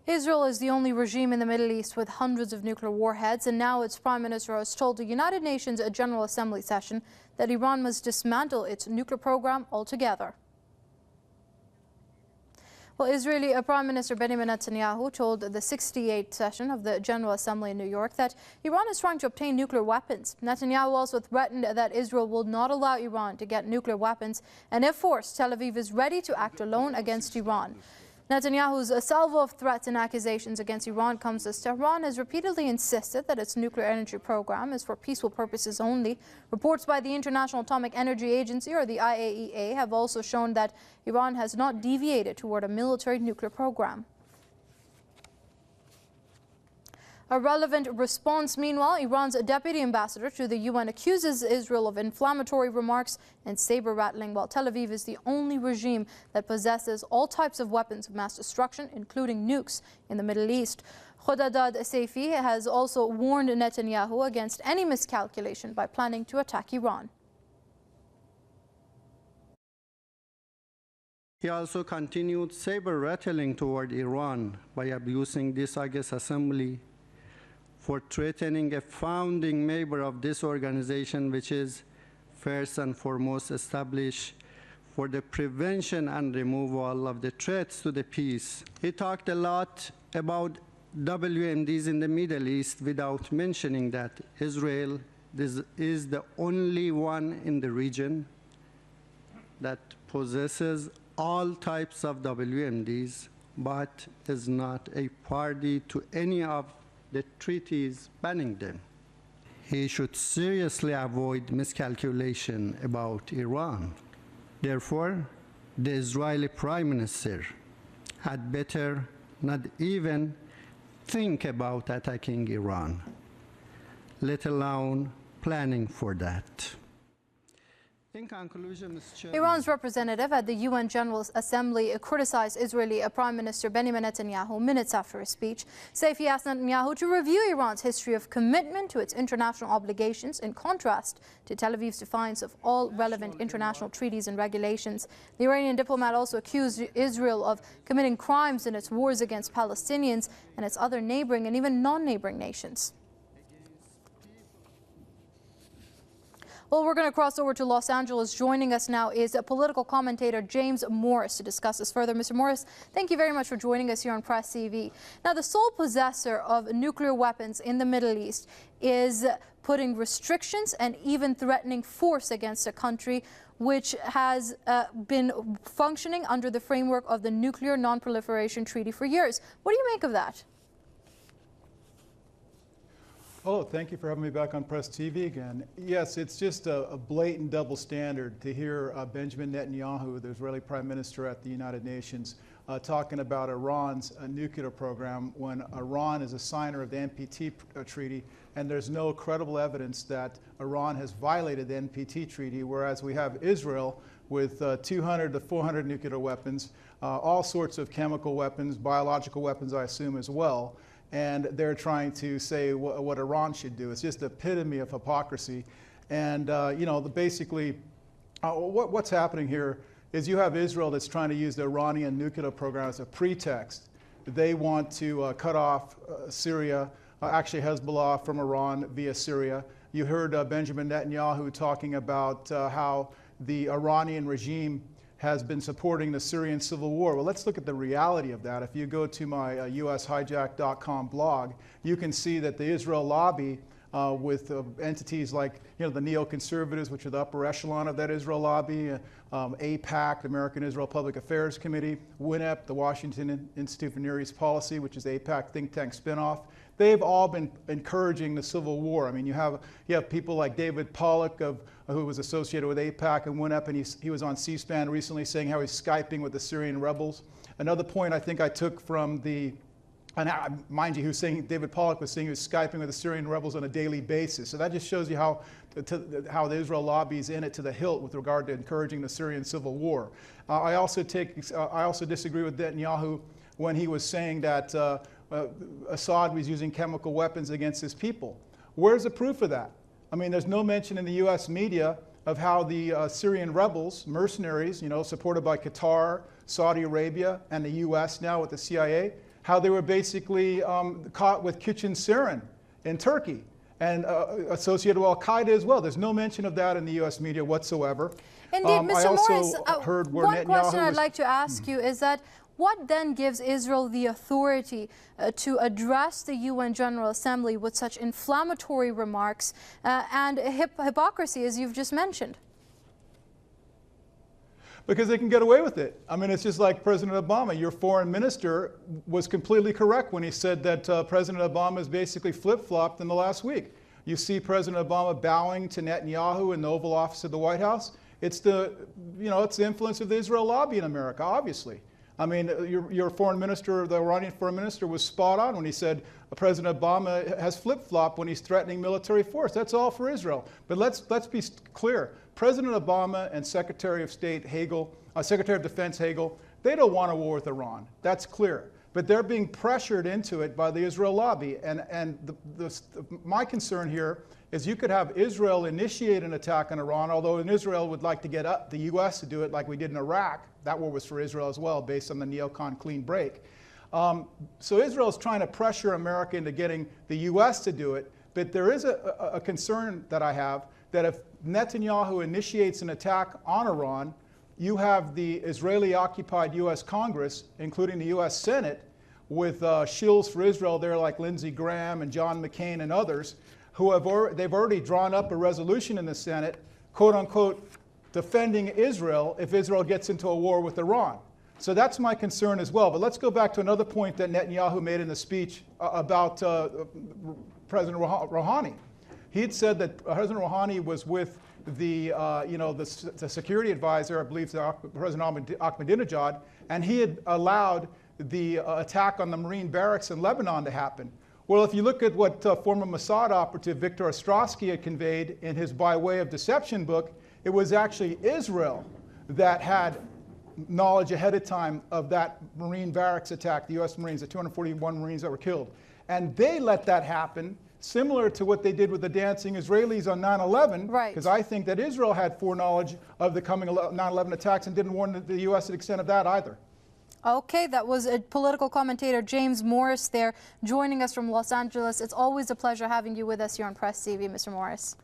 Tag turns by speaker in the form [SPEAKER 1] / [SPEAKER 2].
[SPEAKER 1] Israel is the only regime in the Middle East with hundreds of nuclear warheads, and now its prime minister has told the United Nations General Assembly session that Iran must dismantle its nuclear program altogether. Well, Israeli Prime Minister Benjamin Netanyahu told the 68th session of the General Assembly in New York that Iran is trying to obtain nuclear weapons. Netanyahu also threatened that Israel will not allow Iran to get nuclear weapons, and if forced, Tel Aviv is ready to act alone against Iran. Netanyahu's salvo of threats and accusations against Iran comes as Tehran has repeatedly insisted that its nuclear energy program is for peaceful purposes only. Reports by the International Atomic Energy Agency, or the IAEA, have also shown that Iran has not deviated toward a military nuclear program. A relevant response, meanwhile, Iran's deputy ambassador to the UN accuses Israel of inflammatory remarks and saber-rattling, while Tel Aviv is the only regime that possesses all types of weapons of mass destruction, including nukes, in the Middle East. Khodadad Saifi has also warned Netanyahu against any miscalculation by planning to attack Iran.
[SPEAKER 2] He also continued saber-rattling toward Iran by abusing this August assembly for threatening a founding member of this organization, which is first and foremost established for the prevention and removal of the threats to the peace. He talked a lot about WMDs in the Middle East without mentioning that Israel is the only one in the region that possesses all types of WMDs, but is not a party to any of the treaties banning them. He should seriously avoid miscalculation about Iran. Therefore, the Israeli Prime Minister had better not even think about attacking Iran, let alone planning for that. In conclusion, Mr. Chairman,
[SPEAKER 1] Iran's representative at the UN General Assembly criticized Israeli Prime Minister Benjamin Netanyahu minutes after his speech. Saifi asked Netanyahu to review Iran's history of commitment to its international obligations in contrast to Tel Aviv's defiance of all relevant international treaties and regulations. The Iranian diplomat also accused Israel of committing crimes in its wars against Palestinians and its other neighboring and even non-neighboring nations. Well, we're going to cross over to Los Angeles. Joining us now is a political commentator, James Morris, to discuss this further. Mr. Morris, thank you very much for joining us here on Press TV. Now, the sole possessor of nuclear weapons in the Middle East is putting restrictions and even threatening force against a country which has been functioning under the framework of the Nuclear Non-Proliferation Treaty for years. What do you make of that?
[SPEAKER 3] Oh, thank you for having me back on Press TV again. Yes, it's just a blatant double standard to hear Benjamin Netanyahu, the Israeli Prime Minister at the United Nations, talking about Iran's nuclear program when Iran is a signer of the NPT treaty, and there's no credible evidence that Iran has violated the NPT treaty, whereas we have Israel with 200 to 400 nuclear weapons, all sorts of chemical weapons, biological weapons, I assume, as well. And they're trying to say what Iran should do. It's just the epitome of hypocrisy. And you know, basically, what's happening here is you have Israel that's trying to use the Iranian nuclear program as a pretext. They want to cut off Syria, actually Hezbollah from Iran via Syria. You heard Benjamin Netanyahu talking about how the Iranian regime has been supporting the Syrian civil war. Well, let's look at the reality of that. If you go to my ushijack.com blog, you can see that the Israel lobby with entities like, you know, the neoconservatives, which are the upper echelon of that Israel lobby, AIPAC, the American Israel Public Affairs Committee, WINEP, the Washington Institute for Near East Policy, which is the AIPAC think tank spinoff. They've all been encouraging the civil war. I mean, you have people like David Pollock, who was associated with AIPAC and WINEP, and he was on C-SPAN recently saying how he's Skyping with the Syrian rebels. Another point I think I took from and mind you, he was saying, David Pollock was saying he was Skyping with the Syrian rebels on a daily basis. So that just shows you how the Israel lobby is in it to the hilt with regard to encouraging the Syrian civil war. I also disagree with Netanyahu when he was saying that Assad was using chemical weapons against his people. Where's the proof of that? I mean, there's no mention in the U.S. media of how the Syrian rebels, mercenaries, you know, supported by Qatar, Saudi Arabia, and the U.S. now with the CIA, how they were basically caught with kitchen sarin in Turkey and associated with Al-Qaeda as well. There's no mention of that in the U.S. media whatsoever.
[SPEAKER 1] Indeed, Mr.
[SPEAKER 3] I also
[SPEAKER 1] Morris,
[SPEAKER 3] heard where
[SPEAKER 1] one
[SPEAKER 3] Netanyahu
[SPEAKER 1] question I'd like to ask you is that what then gives Israel the authority to address the UN General Assembly with such inflammatory remarks and hypocrisy, as you've just mentioned?
[SPEAKER 3] Because they can get away with it. I mean, it's just like President Obama. Your foreign minister was completely correct when he said that President Obama has basically flip-flopped in the last week. You see President Obama bowing to Netanyahu in the Oval Office of the White House. It's the, it's the influence of the Israel lobby in America, obviously. I mean, your foreign minister, the Iranian foreign minister, was spot on when he said President Obama has flip-flopped when he's threatening military force. That's all for Israel. But let's be clear. President Obama and Secretary of State Hagel, Secretary of Defense Hagel, they don't want a war with Iran. That's clear. But they're being pressured into it by the Israel lobby. And my concern here is you could have Israel initiate an attack on Iran, although Israel would like to get the U.S. to do it like we did in Iraq. That war was for Israel as well, based on the neocon clean break. So Israel is trying to pressure America into getting the U.S. to do it. But there is a concern that I have that if Netanyahu initiates an attack on Iran, you have the Israeli-occupied U.S. Congress, including the U.S. Senate, with shills for Israel there like Lindsey Graham and John McCain and others, who they've already drawn up a resolution in the Senate, quote-unquote, defending Israel if Israel gets into a war with Iran. So that's my concern as well. But let's go back to another point that Netanyahu made in the speech about President Rouhani. He had said that President Rouhani was with the security advisor, I believe President Ahmadinejad, and he had allowed the attack on the Marine barracks in Lebanon to happen. Well, if you look at what former Mossad operative Victor Ostrowski had conveyed in his By Way of Deception book, it was actually Israel that had knowledge ahead of time of that Marine barracks attack, the U.S. Marines, the 241 Marines that were killed. And they let that happen, similar to what they did with the dancing Israelis on 9/11, because I think that Israel had foreknowledge of the coming 9/11 attacks and didn't warn the U.S. to the extent of that either.
[SPEAKER 1] Okay, that was a political commentator, James Morris, there, joining us from Los Angeles. It's always a pleasure having you with us here on Press TV, Mr. Morris.